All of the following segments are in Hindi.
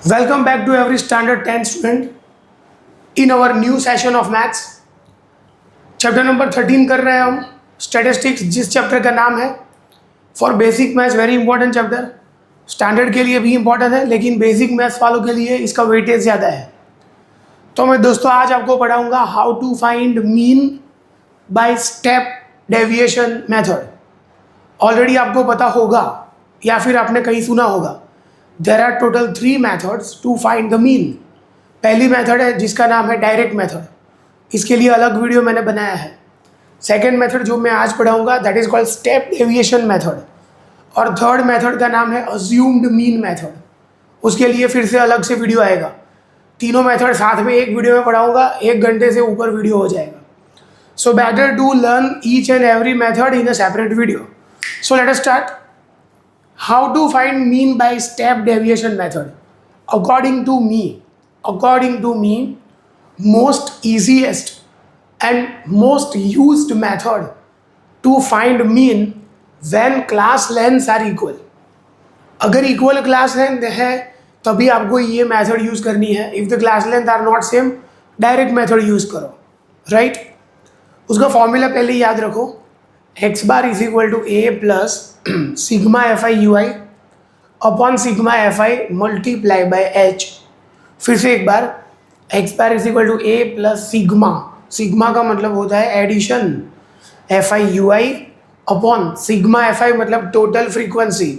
Welcome back to every standard 10 student in our new session of maths. Chapter number 13 कर रहे हैं हम स्टैटिस्टिक्स, जिस चैप्टर का नाम है for basic maths. Very important chapter, standard के लिए भी इंपॉर्टेंट है लेकिन बेसिक मैथ्स वालों के लिए इसका वेटेज ज़्यादा है। तो मैं दोस्तों आज आपको पढ़ाऊंगा how to find mean by step deviation method. Already आपको पता होगा या फिर आपने कहीं सुना होगा, there are total 3 methods to find the mean. पहली मेथड है जिसका नाम है डायरेक्ट मेथड, इसके लिए अलग वीडियो मैंने बनाया है। सेकेंड मेथड जो मैं आज पढ़ाऊंगा that is called step deviation method, और थर्ड मेथड का नाम है अज्यूम्ड मीन मेथड, उसके लिए फिर से अलग से वीडियो आएगा। तीनों मेथड साथ में एक वीडियो में पढ़ाऊंगा, 1 घंटे से ऊपर वीडियो हो जाएगा। So better to learn each and every method in a separate video. So let us start. How to find mean by step deviation method? According to me, most easiest and most used method to find mean when class lengths are equal. अगर इक्वल क्लास लेंथ है तभी आपको ये मेथड यूज करनी है। If the class length are not same, direct method use करो, राइट? उसका फॉर्मूला पहले याद रखो, x bar is equal to A plus sigma f i u i upon sigma f i multiply by h. फिर से एक बार, x bar is equal to A plus sigma, sigma का मतलब होता है addition, F i u i upon sigma f आई मतलब टोटल फ्रीक्वेंसी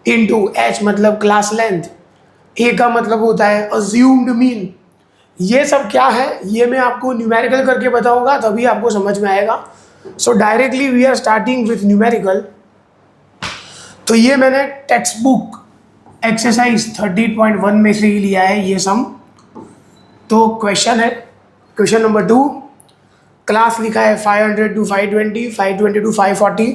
इनटू एच मतलब क्लास लेंथ, ए का मतलब होता है अज्यूम्ड मीन। ये सब क्या है ये मैं आपको न्यूमेरिकल करके बताऊंगा तभी आपको समझ में आएगा। So directly we are starting with numerical. तो ये मैंने टेक्स्ट बुक एक्सरसाइज 30.1 में से ही लिया है ये सम। तो क्वेश्चन है, क्वेश्चन नंबर 2, क्लास लिखा है 500 to 520, 520 to 540,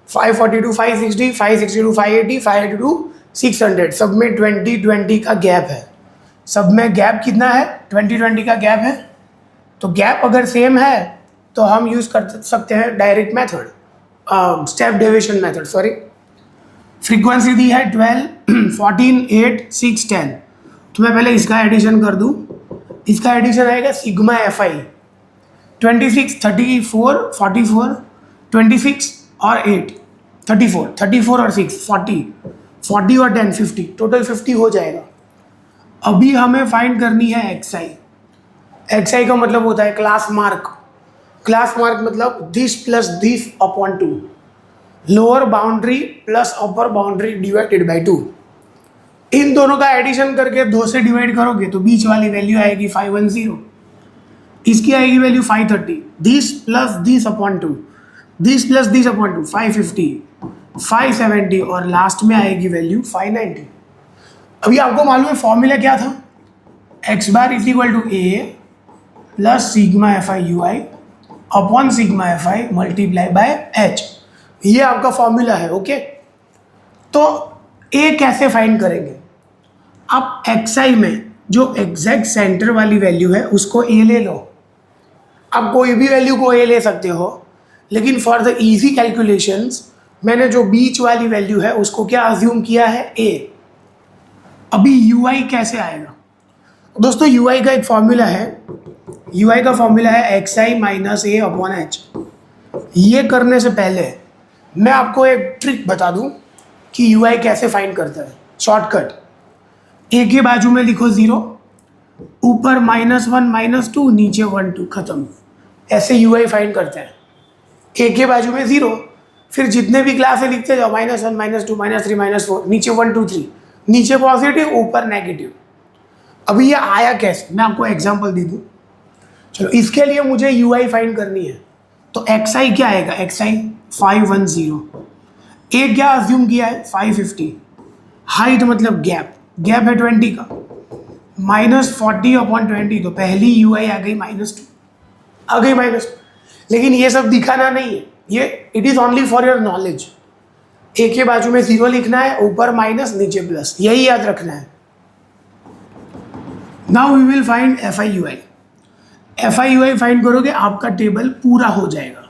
540 to 560, 560 to 580, 580 to 600। सब में 20-20 का गैप है। सब में गैप कितना है? 20-20 का गैप है। तो गैप अगर सेम है तो हम यूज़ कर सकते हैं direct method, step deviation method, sorry. Frequency दी है 12, 14, 8, 6, 10। तो मैं पहले इसका एडिशन कर दूं। इसका एडिशन आएगा सिग्मा एफ आई 26, 34, 44, 26 और 8, 34 और 6, 40 और 10, 50, टोटल 50 हो जाएगा। अभी हमें फाइंड करनी है एक्स आई। एक्स आई का मतलब होता है क्लास मार्क। क्लास मार्क मतलब this plus this upon 2, lower boundary plus upper boundary divided by 2। इन दोनों का एडिशन करके 2 से डिवाइड करोगे तो बीच वाली वैल्यू आएगी 510, इसकी आएगी value 530, this plus this upon 2, this plus this upon 2 550, 570 और लास्ट में आएगी वैल्यू 590। अभी आपको मालूम है फॉर्मूला क्या था? X bar is equal to A plus sigma f i u i upon sigma f i multiply by h, ये आपका फॉर्मूला है। ओके, तो ए कैसे फाइंड करेंगे? आप एक्स आई में जो एग्जैक्ट सेंटर वाली वैल्यू है उसको ए ले लो। आप कोई भी वैल्यू को ए ले सकते हो, लेकिन फॉर द इजी कैलकुलेशंस मैंने जो बीच वाली वैल्यू है उसको क्या अज्यूम किया है? ए। अभी यू आई कैसे आएगा? दोस्तों यू आई का एक फॉर्मूला है, यू आई का फॉर्मूला है एक्स आई माइनस ए अपॉन एच। ये करने से पहले मैं आपको एक ट्रिक बता दूं कि यू आई कैसे फाइंड करता है। शॉर्टकट, ए के बाजू में लिखो 0, ऊपर -1 -2 नीचे 1 2, खत्म। ऐसे यू आई फाइंड करता है। ए के बाजू में 0, फिर जितने भी क्लास है लिखते जाओ -1 -2 -3 -4, नीचे 1 2 3, नीचे पॉजिटिव ऊपर नेगेटिव। अभी ये आया कैसे मैं आपको एग्जांपल दे दूं। चलो इसके लिए मुझे यू आई फाइंड करनी है, तो एक्स आई क्या आएगा? एक्स आई 510, ए क्या अज्यूम किया है? 550, हाइट मतलब गैप, गैप है 20 का, -40 अपॉन 20, तो पहली यू आई आ गई -2, आ गई -2। लेकिन ये सब दिखाना नहीं है, ये it is only for your knowledge. A के बाजू में 0 लिखना है, ऊपर माइनस नीचे प्लस, यही याद रखना है। Now we will find f i u i. F i u i find करोगे आपका टेबल पूरा हो जाएगा।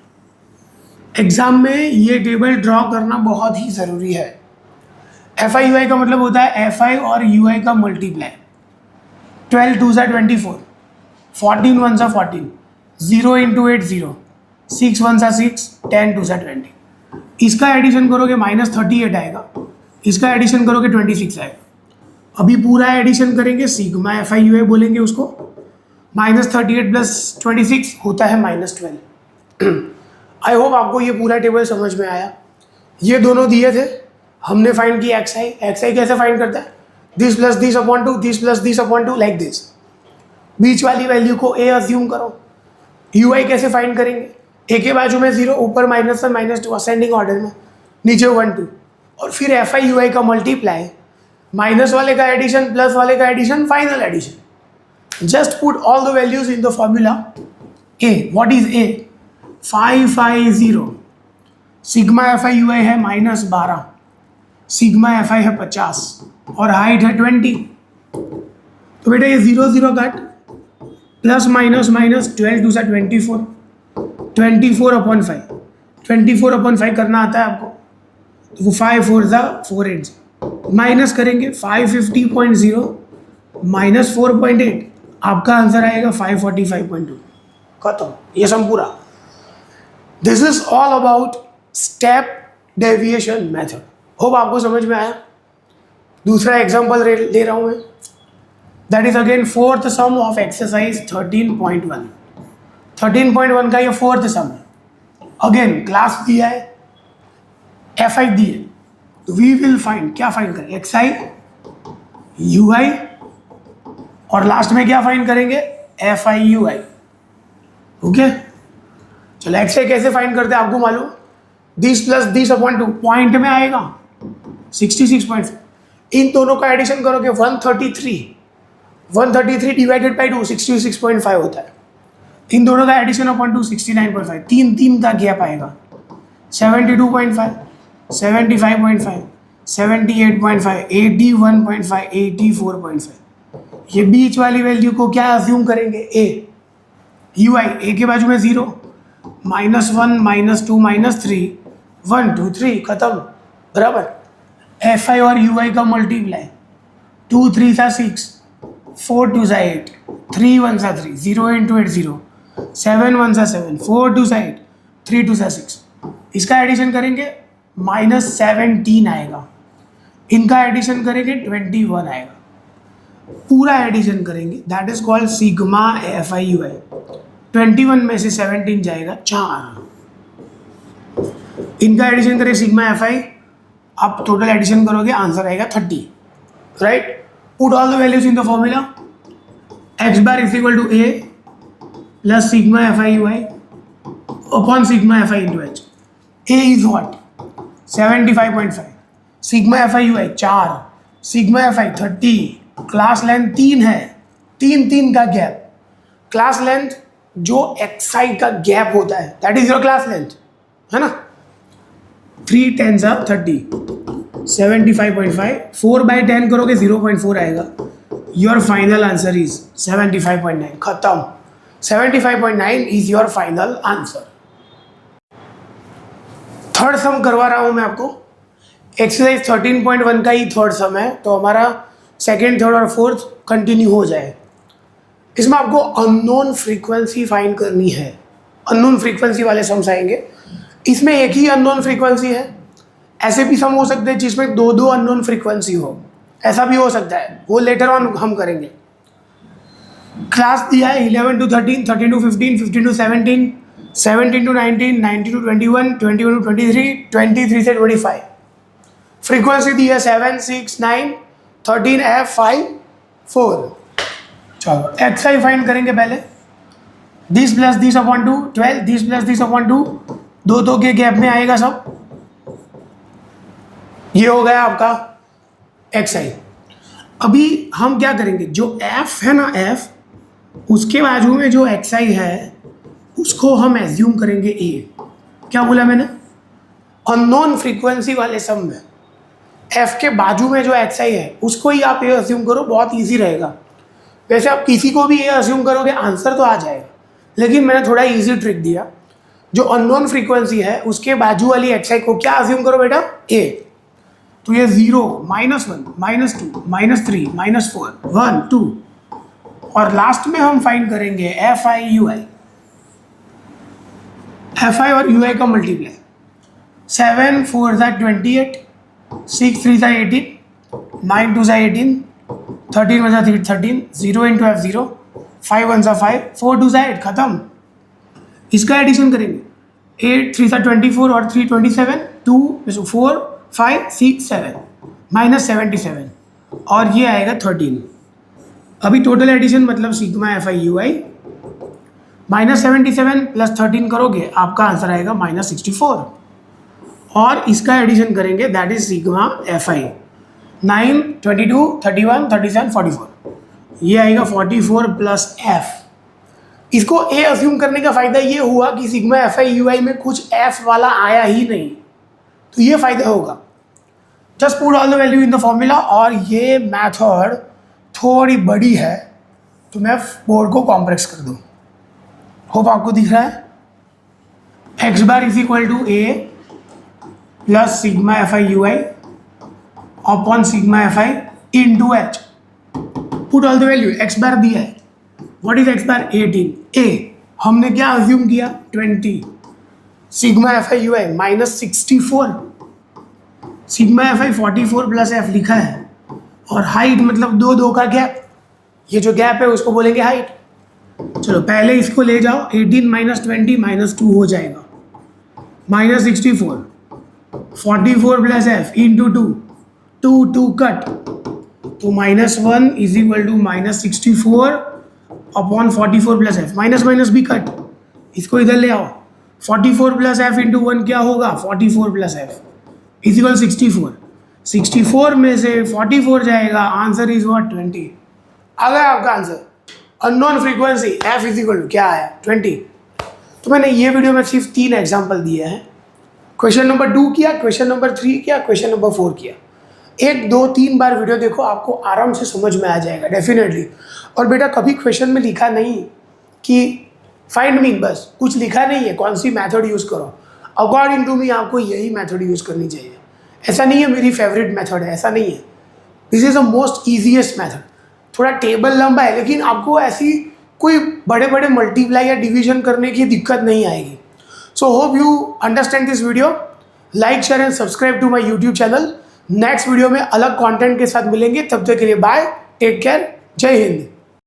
एग्जाम में ये टेबल ड्रॉ करना बहुत ही ज़रूरी है। एफ आई यू आई का मतलब होता है एफ आई और यू आई का मल्टीप्लाई। 12 2 24, 14 1 14, 0 इंटू 8 0, 6 1 6, 10 2 20। इसका एडिशन करोगे -38 आएगा, इसका एडिशन करोगे 26 आएगा। अभी पूरा एडिशन करेंगे, सिग्मा एफ आई यू आई बोलेंगे उसको। -38 + 26 होता है -12। आई होप आपको ये पूरा टेबल समझ में आया। ये दोनों दिए थे, हमने फाइंड किया एक्स आई। एक्स आई कैसे फाइंड करता है? This plus this upon two, this plus this upon two, like this. बीच वाली वैल्यू को ए अज्यूम करो। यू आई कैसे फाइंड करेंगे? ए के बाजू में 0, ऊपर -1 -2 असेंडिंग ऑर्डर में, नीचे 1 2, और फिर एफ आई यू आई का मल्टीप्लाई, माइनस वाले का एडिशन, प्लस वाले का addition, final addition. Just put all the values in the formula. A, what is a? 550। Sigma f i u i है -12, सिग्मा एफ आई है 50 और हाइट है 20। तो बेटा ये 0 0 कट, प्लस माइनस माइनस, 12 2 24, 24/5, 24/5 करना आता है आपको? तो वो 5 4 4 8, माइनस करेंगे 550.0 माइनस 4.8, आपका आंसर आएगा 545.2। खत्म, ये सब पूरा। This is all about step deviation method. Hope आपको समझ में आया। दूसरा एग्जांपल ले रहा हूं मैं, that is again fourth some of exercise 13.1। 13.1 का ये फोर्थ सम है। अगेन क्लास दिया है, एफ आई दी है, तो वी विल फाइंड, क्या फाइंड करें? एक्स आई, यू आई, और लास्ट में क्या फाइंड करेंगे? F i u I. Okay, चलो एक्स आई कैसे फाइंड करते हैं आपको मालूम? This plus this upon to, point में आएगा 66.5। इन दोनों का एडिशन करोगे 133 डिवाइडेड बाई 2, 66.5 होता है। इन दोनों का एडिशन अपॉन 2, 69.5। 3 का गैप आएगा, 72.5, 75.5, 78.5, 81.5, 84.5। ये बीच वाली वैल्यू को क्या अज्यूम करेंगे? ए, यू आई, ए के बाजू में 0, -1 -2 -3, 1 2 3, खत्म, बराबर। एफ आई और यू आई का मल्टीप्लाई, 2 3 6, 4 2 8, 3 1 3, 0 इंटू 8 0, 7 1 7, 4 2 8, 3 2 6। इसका एडिशन करेंगे -17 आएगा, इनका एडिशन करेंगे 21 आएगा। पूरा एडिशन करेंगे, that is called sigma f i u i. 21 में से 17 जाएगा 4। इनका एडिशन करें सिग्मा एफ आई, आप टोटल एडिशन करोगे, आंसर आएगा 30। Right, put all the values in the formula. X bar is equal to A plus sigma f i u i upon sigma f i into h. A is what? 75.5, sigma f i u i 4, sigma f i 30, class length 3 है, 3 का गैप। क्लास लेंथ जो एक्स आई का गैप होता है, that is your class length, है ना? 3 10 30, 75.5, 4/10 करोगे 0.4 आएगा। Your final answer is 75.9। खत्म, 75.9 is your final answer. Third सम करवा रहा हूं मैं आपको। एक्सरसाइज 13.1 का ही थर्ड सम है, तो हमारा सेकेंड, थर्ड और फोर्थ कंटिन्यू हो जाए। इसमें आपको अननोन फ्रीक्वेंसी फाइंड करनी है। अननोन फ्रीक्वेंसी वाले सम्स आएंगे। इसमें एक ही अननोन फ्रीक्वेंसी है, ऐसे भी सम हो सकते हैं जिसमें 2 अननोन फ्रीक्वेंसी हो, ऐसा भी हो सकता है, वो लेटर ऑन हम करेंगे। क्लास दिया है 11 to 13, 13 to 15, 15 to 17, 17 to 19, 19 to 21, 21 to 23, 23 से 25। फ्रीक्वेंसी दी है 7 6 9 13 F 5 4। चलो एक्स आई फाइंड करेंगे पहले। This plus this upon 2, 12, this plus this upon 2, 2 के गैप में आएगा सब। ये हो गया आपका एक्स आई। अभी हम क्या करेंगे, जो एफ है ना, एफ, उसके बाजू में जो एक्स आई है उसको हम एज्यूम करेंगे ए। क्या बोला मैंने? अननोन फ्रीक्वेंसी वाले सम में एफ के बाजू में जो एक्स आई है उसको ही आप ए अज्यूम करो, बहुत इजी रहेगा। वैसे आप किसी को भी ए अज्यूम करोगे आंसर तो आ जाएगा, लेकिन मैंने थोड़ा इजी ट्रिक दिया। जो अननोन फ्रीक्वेंसी है उसके बाजू वाली एक्स आई को क्या अज्यूम करो बेटा? ए। तो ये 0, -1, -2, -3, -4, 1, 2 और लास्ट में हम फाइंड करेंगे FI UI। FI और UI का मल्टीप्लाई 7 4 28, 6 3 18, 9 2 18, 13 1 13, 0 into F0, 5 1 5, 4 2 8, खत्म। इसका एडिशन करेंगे 8 3 24 और 3 27, 2 4 5 6 7 -77 और ये आएगा 13। अभी टोटल एडिशन मतलब सिग्मा FI UI -77 प्लस 13 करोगे आपका आंसर आएगा -64 और इसका एडिशन करेंगे दैट इज सिग्मा FI 9 22 31 37 44 ये आएगा 44 प्लस F। इसको A अज्यूम करने का फ़ायदा ये हुआ कि सिग्मा FI UI में कुछ F वाला आया ही नहीं, तो ये फ़ायदा होगा। Just put all the value in the formula और ये मैथड थोड़ी बड़ी है तो मैं बोर्ड को कॉम्प्रेस कर दूँ। होप आपको दिख रहा है। x bar is equal to A plus sigma FI UI upon sigma FI into H। Put all the value, x bar दिया है, what is x bar 18। A हमने क्या अज्यूम किया 20, sigma FI UI -64, sigma FI 44 plus F लिखा है और हाइट मतलब दो का गैप, ये जो गैप है उसको बोलेंगे हाइट। चलो पहले इसको ले जाओ, 18 -20 -2 हो जाएगा, -64, 44 प्लस F इंटू 2 कट, तो -1 is equal to -64 upon 44 plus F, minus भी कट, इसको इधर ले आओ, 44 प्लस F इंटू 1 क्या होगा 44 प्लस F इज इक्वल 64, 64 में से 44 जाएगा, आंसर इज व्हाट 20। आ गया आपका answer. Unknown frequency F is equal to क्या आया 20। तो मैंने ये वीडियो में सिर्फ 3 एग्जाम्पल दिए हैं। क्वेश्चन नंबर 2 किया, क्वेश्चन नंबर 3 किया, क्वेश्चन नंबर 4 किया। 1 2 3 बार वीडियो देखो, आपको आराम से समझ में आ जाएगा डेफिनेटली। और बेटा कभी क्वेश्चन में लिखा नहीं कि फाइंड मीन, बस कुछ लिखा नहीं है कौन सी मेथड यूज़ करो, अकॉर्डिंग टू मी आपको यही मेथड यूज़ करनी चाहिए। ऐसा नहीं है मेरी फेवरेट मेथड है, ऐसा नहीं है। This is the most easiest method. थोड़ा टेबल लंबा है लेकिन आपको ऐसी कोई बड़े बड़े मल्टीप्लाई या डिवीजन करने की दिक्कत नहीं आएगी। So hope you understand this video. Like share and subscribe to my YouTube channel. Next video में अलग कंटेंट के साथ मिलेंगे, तब तक के लिए बाय, टेक केयर, जय हिंद।